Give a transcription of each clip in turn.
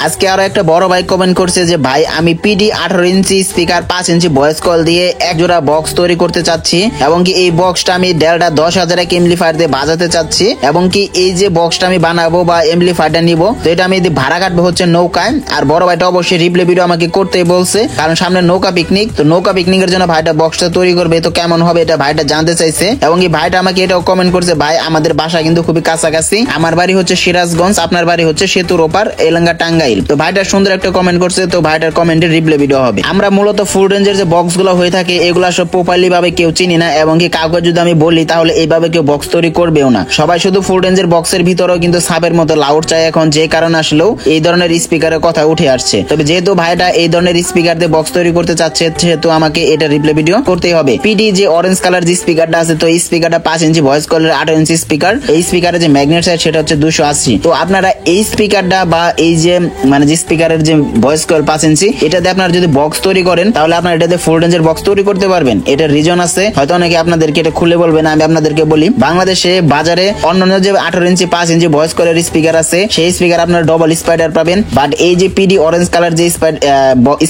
আজকে আরো একটা বড় ভাই কমেন্ট করছে যে ভাই আমি PD 18 inch speaker 5 inch voice call দিয়ে এক জোড়া বক্স তৈরি করতে চাচ্ছি এবং কি এই বক্সটা আমি ডেল্টা 10,000 এক এমপ্লিফায়ার দিয়ে বাজাতে চাচ্ছি এবং কি এই যে বক্সটা আমি বানাবো বা এমপ্লিফায়ারটা নিব তো এটা আমি ভাড়া কাটবো হচ্ছে নৌকায়। আর বড় ভাইটা অবশ্যই রিপ্লে ভিডিও আমাকে করতেই বলছে, কারণ সামনে নৌকা পিকনিক, তো নৌকা পিকনিকের জন্য ভাইটা বক্সটা তৈরি করবে, তো কেমন হবে এটা ভাইটা জানতে চাইছে এবং কি ভাইটা আমাকে এটাও কমেন্ট করছে ভাই আমাদের বাসা কিন্তু খুবই কাছাকাছি, আমার বাড়ি হচ্ছে সিরাজগঞ্জ, আপনার বাড়ি হচ্ছে সেতুর ওপার এলাঙ্গা টাঙ্গাইল। তো ভাইটা সুন্দর একটা কমেন্ট করছে, তো ভাইটার কমেন্টের রিপ্লে ভিডিও হবে। আমরা মূলত ফুল রেঞ্জের যে বক্স গুলো হয়ে থাকে এগুলা সব প্রপারলি ভাবে কেউ চিনি না এবং কি কাউকে যদি আমি বলি তাহলে এইভাবে কেউ বক্স তৈরি করবেও না। সবাই শুধু ফুল রেঞ্জের বক্সের ভিতরেও কিন্তু সাপের মতো লাউড চাই এখন, যে কারণে আসলেও এই ধরনের স্পিকারের কথা উঠে আসছে। তবে যেহেতু ভাইটা এই ধরনের স্পিকার দিয়ে বক্স তৈরি করতে চাচ্ছে সেহেতু আমাকে এটা রিপ্লে ভিডিও করতেই হবে। পিডি যে অরেঞ্জ কালার যে স্পিকারটা আছে, তো এই স্পিকারটা 5 ইঞ্চি ভয়েস কলের 18 ইঞ্চি স্পিকার, এই স্পিকারের যে ম্যাগনেট সাইজ সেটা হচ্ছে 280। তো আপনারা এই স্পিকারটা বা এই যে মানে যে স্পিকারের যে ভয়েস কল 5 ইঞ্চি এটাতে আপনারা যদি বক্স তৈরি করেন তাহলে আপনারা এটাতে ফুল রেঞ্জের বক্স তৈরি করতে পারবেন। এটার রিজন আছে, হয়তো অনেকে আপনাদেরকে এটা খুলে বলবেন, আমি আপনাদেরকে বলি বাংলাদেশে বাজারে অন্যান্য যে 18 ইঞ্চি 5 ইঞ্চি ভয়েস কলের স্পিকার আছে সেই স্পিকার আপনারা ডবল স্পাইডার পাবেন, বাট এই যে পিডি অরেঞ্জ কালার যে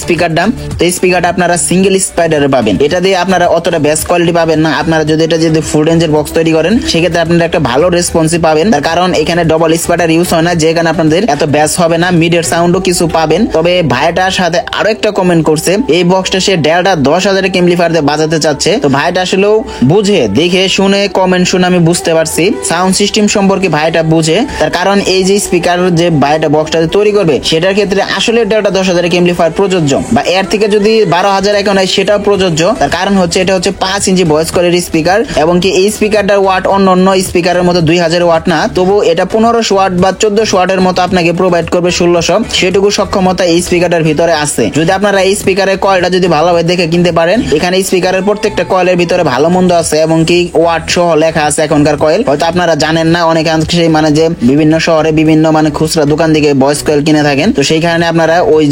স্পিকারটা, তো এই স্পিকারটা আপনারা সিঙ্গেল স্পাইডারে পাবেন। এটা দিয়ে আপনারা অতটা বেস্ট কোয়ালিটি পাবেন না। আপনারা যদি এটা যদি ফুল রেঞ্জের বক্স তৈরি করেন সেক্ষেত্রে আপনারা একটা ভালো রেসপন্সি পাবেন, তার কারণ এখানে ডবল স্পাইডার ইউজ হয় না, যেখানে আপনাদের এত ব্যাস হবে না, মিডের সাউন্ডও কিছু পাবেন। তবে ভাইটার সাথে আরো একটা কমেন্ট করছে এই বক্সটা সে ডেল্টা 10,000 এমপ্লিফায়ার দিয়ে বাজাতে চাচ্ছে। তো ভাইটা আসলেও বুঝে দেখে শুনে কমেন্ট শুনে আমি বুঝতে পারছি সাউন্ড সিস্টেম সম্পর্কে ভাইটা বুঝে, তার কারণ এই যে স্পিকার যে ভাইটা বক্সটা তৈরি করবে সেটার ক্ষেত্রে আসলে ডেল্টা 10,000 এমপ্লিফায়ার প্রযোজ্য, বা এর থেকে যদি 12,000 এখন হয় সেটাও প্রযোজ্য। তার কারণ হচ্ছে এটা হচ্ছে 5 ইঞ্চি ভয়েস কলের স্পিকার এবং কি এই স্পিকারটার ওয়াট অন্য স্পিকারের মতো 2000 ওয়াট না, তবু এটা 1500 ওয়াট বা 1400 ওয়াটের মতো আপনাকে প্রোভাইড করবে 1600, সেটুকু সক্ষমতা এই স্পিকারটার ভিতরে আছে। যদি আপনারা এই স্পিকারের কয়েলটা যদি ভালোভাবে দেখে কিনতে পারেন, এখানে স্পিকারের প্রত্যেকটা কয়েলের ভিতরে ভালো মন্দ আছে এবং কি ওয়াট সহ লেখা আছে এখনকার কয়েল, হয়তো আপনারা জানেন না, অনেকে মানে যে বিভিন্ন শহরে বিভিন্ন মানে খুচরা দোকান থেকে ভয়েস কয়েল কিনে থাকেন, তো সেই কারণে আপনারা ওই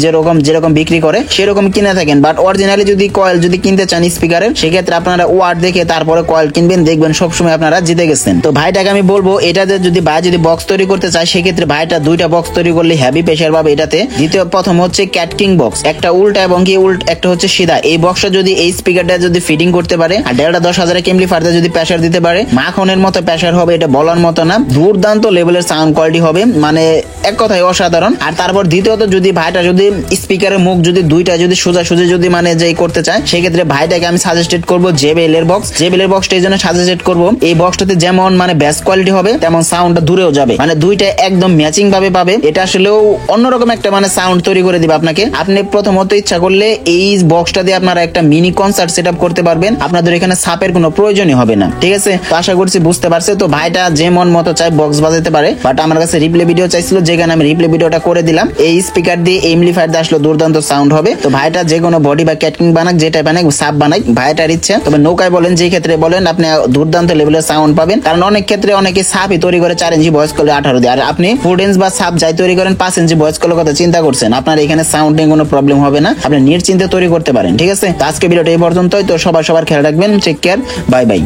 যেরকম বিক্রি করে সেরকম কিনে থাকেন, বাট অরিজিনালি যদি কয়েল যদি কিনতে চান স্পিকারের সেক্ষেত্রে আপনারা ওয়াট দেখে তারপরে কয়েল কিনবেন, দেখবেন সবসময় আপনারা জিতে গেছেন। তো ভাইটাকে আমি বলবো এটাতে যদি ভাই যদি বক্স তৈরি করতে চায় সেক্ষেত্রে ভাইটা দুইটা বক্স তৈরি করলে হেভি প্রেসার পাবে এটাতে। দ্বিতীয় প্রথম হচ্ছে ক্যাটকিং বক্স, একটা উল্টা এবং কি একটা হচ্ছে সিধা, এই বক্সটা যদি এই স্পিকারটা যদি ফিটিং করতে পারে আর ডেল্টা 10,000 এমপ্লিফায়ার যদি প্রেসার দিতে পারে মাখনের মতো প্রেসার হবে, এটা বলার মতো না, দুর্দান্ত লেভেলের সাউন্ড কোয়ালিটি হবে, মানে এক কথায় অসাধারণ। আর তারপর দ্বিতীয়ত যদি ভাইটা যদি স্পিকারের মুখ যদি দুইটা যদি সোজাসুজি যদি মানে যে করতে চায় সেক্ষেত্রে ভাইটাকে আমি সাজেস্টেড করবো জেবিএল বক্স। জেবিএল বক্সটা এই জন্য সাজেস্টেড করবো, এই বক্সটাতে যেমন মানে বেস্ট কোয়ালিটি হবে তেমন সাউন্ডটা দূরেও যাবে, মানে দুইটা একদম ম্যাচিং ভাবে পাবে। এটা আসলেও অন্যরকম একটা মানে সাউন্ড তৈরি করে দিবে আপনাকে। আপনি প্রথমত ইচ্ছা করলে এই বক্সটা দিয়ে আপনারা একটা মিনি কনসার্ট সেট আপ করতে পারবেন, আপনাদের এখানে সাপের কোনো প্রয়োজনই হবে না। ঠিক আছে, তো আশা করছি বুঝতে পারছে। তো ভাইটা যে মন মতো চাই বক্স বাজাতে পারে, বাট আমার কাছে রিপ্লে ভিডিও চাইছিল, যেখানে আমি রিপ্লে ভিডিওটা করে দিলাম। এই স্পিকার দিয়ে এমপ্লিফায়ার দিয়ে আসলে দুর্দান্ত সাউন্ড হবে। তো ভাইটা যে কোনো বডি বা ক্যাটকিং বানাক, যেটা বানাক সাপ বানাক, ভাইটার ইচ্ছা। তবে নৌকায় বলেন যে ক্ষেত্রে বলেন আপনি দুর্দান্ত লেভেলের সাউন্ড পাবেন, কারণ অনেক ক্ষেত্রে অনেকে সাপই তৈরি করে 4 ইঞ্চি ভয়েস কলে 18 দিয়ে, আর আপনি ফুল রেঞ্জ বা সাপ যাই তৈরি করেন 5 ইঞ্চি ভয়েস কলের কথা চিন্তা করছেন, আপনার এখানে সাউন্ড নিয়ে কোনো প্রবলেম হবে না, আপনি নিশ্চিন্তে তৈরি করতে পারেন। ঠিক আছে, আজকে ভিডিওটা এই পর্যন্তই। তো সবার খেয়াল রাখবেন, টেক কেয়ার, বাই বাই।